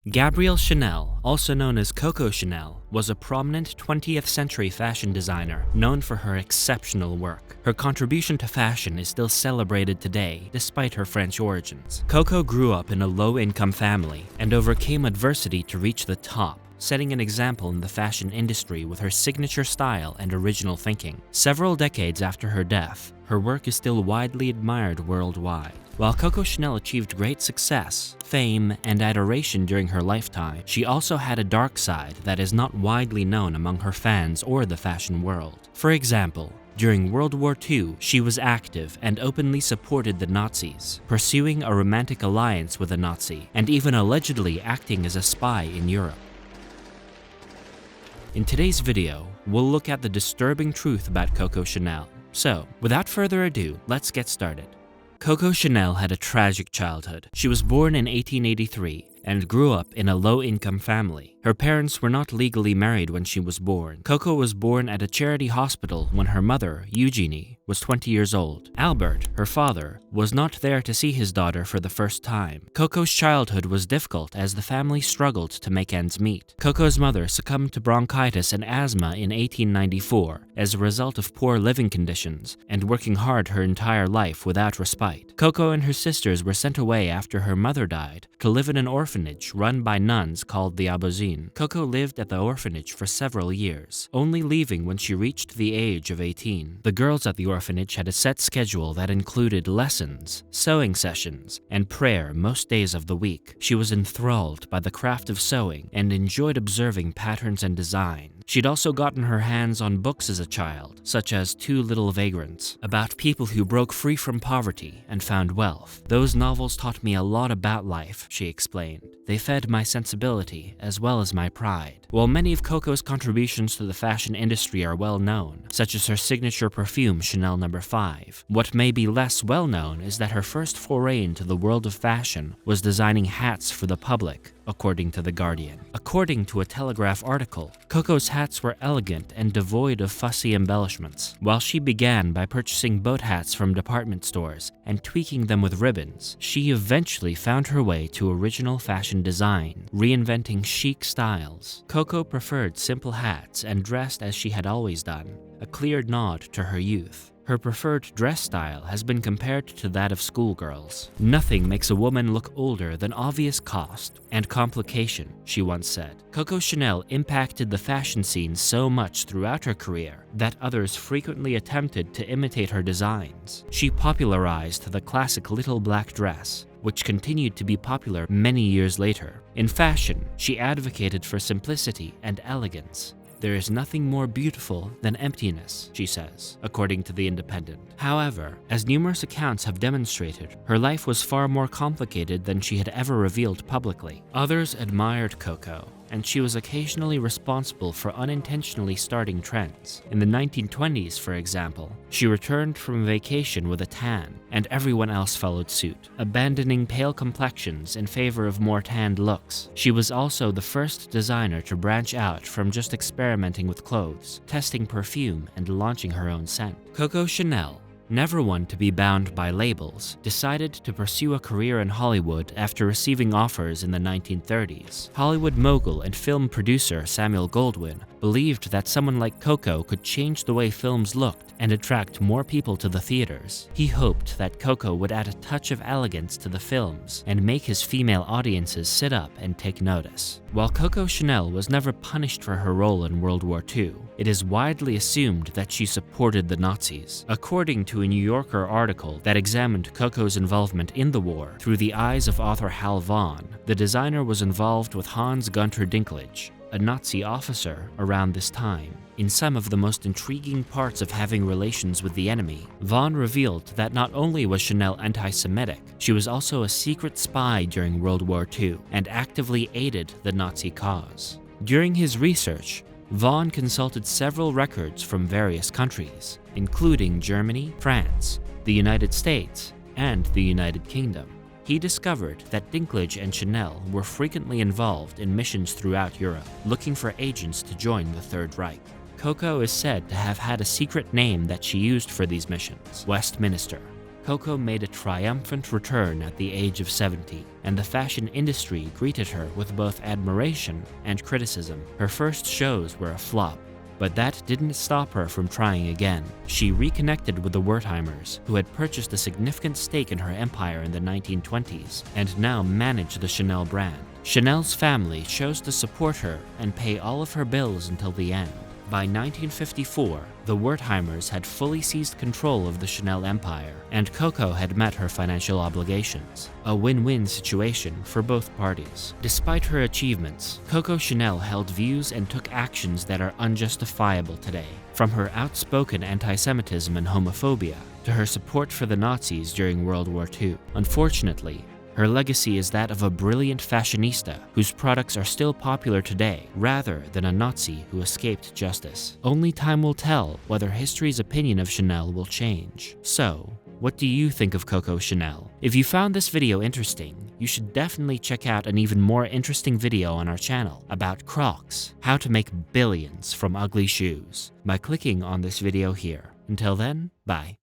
Gabrielle Chanel, also known as Coco Chanel, was a prominent 20th century fashion designer known for her exceptional work. Her contribution to fashion is still celebrated today despite her French origins. Coco grew up in a low-income family and overcame adversity to reach the top, setting an example in the fashion industry with her signature style and original thinking. Several decades after her death, her work is still widely admired worldwide. While Coco Chanel achieved great success, fame, and adoration during her lifetime, she also had a dark side that is not widely known among her fans or the fashion world. For example, during World War II, she was active and openly supported the Nazis, pursuing a romantic alliance with a Nazi, and even allegedly acting as a spy in Europe. In today's video, we'll look at the disturbing truth about Coco Chanel. So, without further ado, let's get started. Coco Chanel had a tragic childhood. She was born in 1883 and grew up in a low-income family. Her parents were not legally married when she was born. Coco was born at a charity hospital when her mother, Eugenie, was 20 years old. Albert, her father, was not there to see his daughter for the first time. Coco's childhood was difficult as the family struggled to make ends meet. Coco's mother succumbed to bronchitis and asthma in 1894 as a result of poor living conditions and working hard her entire life without respite. Coco and her sisters were sent away after her mother died to live in an orphanage run by nuns called the adoration. Coco lived at the orphanage for several years, only leaving when she reached the age of 18. The girls at the orphanage had a set schedule that included lessons, sewing sessions, and prayer most days of the week. She was enthralled by the craft of sewing and enjoyed observing patterns and design. She'd also gotten her hands on books as a child, such as Two Little Vagrants, about people who broke free from poverty and found wealth. Those novels taught me a lot about life, she explained. They fed my sensibility as well as my pride. While many of Coco's contributions to the fashion industry are well known, such as her signature perfume Chanel No. 5, what may be less well known is that her first foray into the world of fashion was designing hats for the public, according to The Guardian. According to a Telegraph article, Coco's hats were elegant and devoid of fussy embellishments. While she began by purchasing boat hats from department stores and tweaking them with ribbons, she eventually found her way to original fashion design, reinventing chic styles. Coco preferred simple hats and dressed as she had always done, a clear nod to her youth. Her preferred dress style has been compared to that of schoolgirls. "Nothing makes a woman look older than obvious cost and complication," she once said. Coco Chanel impacted the fashion scene so much throughout her career that others frequently attempted to imitate her designs. She popularized the classic little black dress, which continued to be popular many years later. In fashion, she advocated for simplicity and elegance. "There is nothing more beautiful than emptiness," she says, according to The Independent. However, as numerous accounts have demonstrated, her life was far more complicated than she had ever revealed publicly. Others admired Coco, and she was occasionally responsible for unintentionally starting trends. In the 1920s, for example, she returned from vacation with a tan, and everyone else followed suit, abandoning pale complexions in favor of more tanned looks. She was also the first designer to branch out from just experimenting with clothes, testing perfume, and launching her own scent. Coco Chanel, never one to be bound by labels, decided to pursue a career in Hollywood after receiving offers in the 1930s. Hollywood mogul and film producer Samuel Goldwyn believed that someone like Coco could change the way films looked and attract more people to the theaters. He hoped that Coco would add a touch of elegance to the films and make his female audiences sit up and take notice. While Coco Chanel was never punished for her role in World War II, it is widely assumed that she supported the Nazis. According to a New Yorker article that examined Coco's involvement in the war through the eyes of author Hal Vaughan, the designer was involved with Hans Gunter Dinklage, a Nazi officer around this time. In some of the most intriguing parts of having relations with the enemy, Vaughan revealed that not only was Chanel anti-Semitic, she was also a secret spy during World War II and actively aided the Nazi cause. During his research, Vaughan consulted several records from various countries, including Germany, France, the United States, and the United Kingdom. He discovered that Dinklage and Chanel were frequently involved in missions throughout Europe, looking for agents to join the Third Reich. Coco is said to have had a secret name that she used for these missions, Westminster. Coco made a triumphant return at the age of 70, and the fashion industry greeted her with both admiration and criticism. Her first shows were a flop, but that didn't stop her from trying again. She reconnected with the Wertheimers, who had purchased a significant stake in her empire in the 1920s and now managed the Chanel brand. Chanel's family chose to support her and pay all of her bills until the end. By 1954, the Wertheimers had fully seized control of the Chanel empire, and Coco had met her financial obligations. A win-win situation for both parties. Despite her achievements, Coco Chanel held views and took actions that are unjustifiable today. From her outspoken anti-Semitism and homophobia to her support for the Nazis during World War II. Unfortunately, her legacy is that of a brilliant fashionista whose products are still popular today, rather than a Nazi who escaped justice. Only time will tell whether history's opinion of Chanel will change. So, what do you think of Coco Chanel? If you found this video interesting, you should definitely check out an even more interesting video on our channel about Crocs, how to make billions from ugly shoes, by clicking on this video here. Until then, bye.